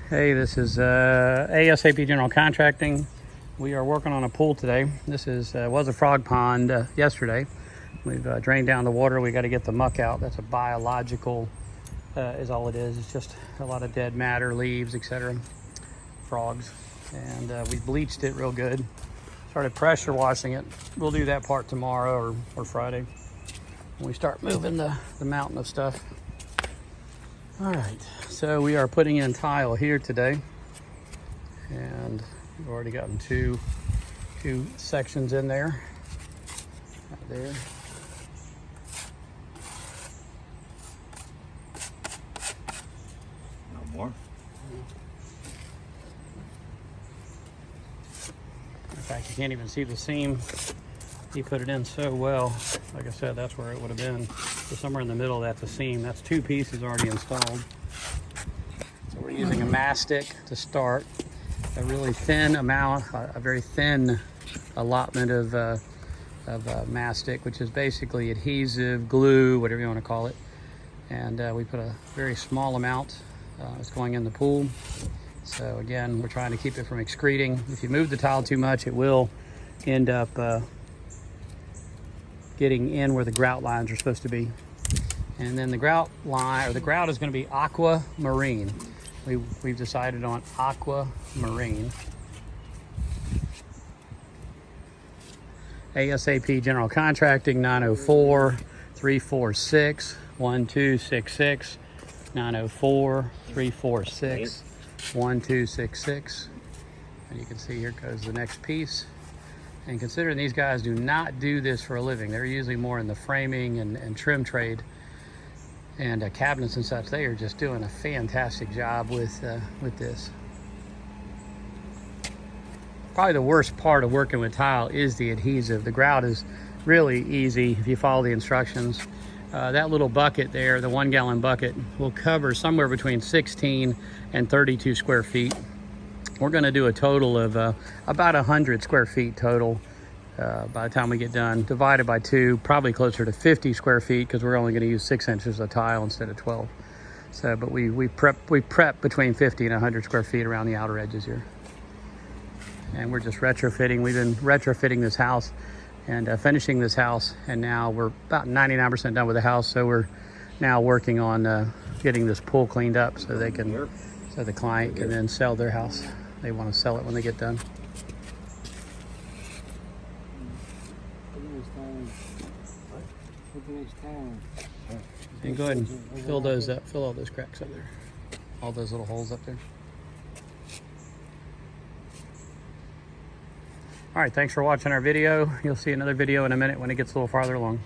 Hey, this is ASAP General Contracting. We are working on a pool today. This was a frog pond yesterday. We've drained down the water. We got to get the muck out. That's a biological, is all it is. It's just a lot of dead matter, leaves, etc. Frogs. And we bleached it real good. Started pressure washing it. We'll do that part tomorrow or Friday when we start moving the mountain of stuff. All right, so we are putting in tile here today, and we've already gotten two sections in there. Right there. No more. In fact, you can't even see the seam. He put it in so well. Like I said, that's where it would have been. So somewhere in the middle, that's a seam. That's two pieces already installed. So we're using a mastic to start. A really thin amount, a very thin allotment of mastic, which is basically adhesive, glue, whatever you want to call it. And we put a very small amount. It's going in the pool. So again, we're trying to keep it from excreting. If you move the tile too much, it will end up getting in where the grout lines are supposed to be. And then the grout line, or the grout, is going to be aquamarine. We've decided on aquamarine. ASAP General Contracting, 904-346-1266. 904-346-1266. And you can see here goes the next piece. And considering these guys do not do this for a living, they're usually more in the framing and trim trade and cabinets and such. They are just doing a fantastic job with this. Probably the worst part of working with tile is the adhesive. The grout is really easy if you follow the instructions. That little bucket there, the 1 gallon bucket, will cover somewhere between 16 and 32 square feet. We're going to do a total of about 100 square feet total by the time we get done, divided by 2, probably closer to 50 square feet, because we're only going to use 6 inches of tile instead of 12. So, but we prep between 50 and 100 square feet around the outer edges here. And we're just retrofitting. We've been retrofitting this house and finishing this house, and now we're about 99% done with the house. So we're now working on getting this pool cleaned up so they can, so the client can then sell their house. They want to sell it when they get done. And go ahead and fill those up, fill all those cracks up there. All those little holes up there. All right, thanks for watching our video. You'll see another video in a minute when it gets a little farther along.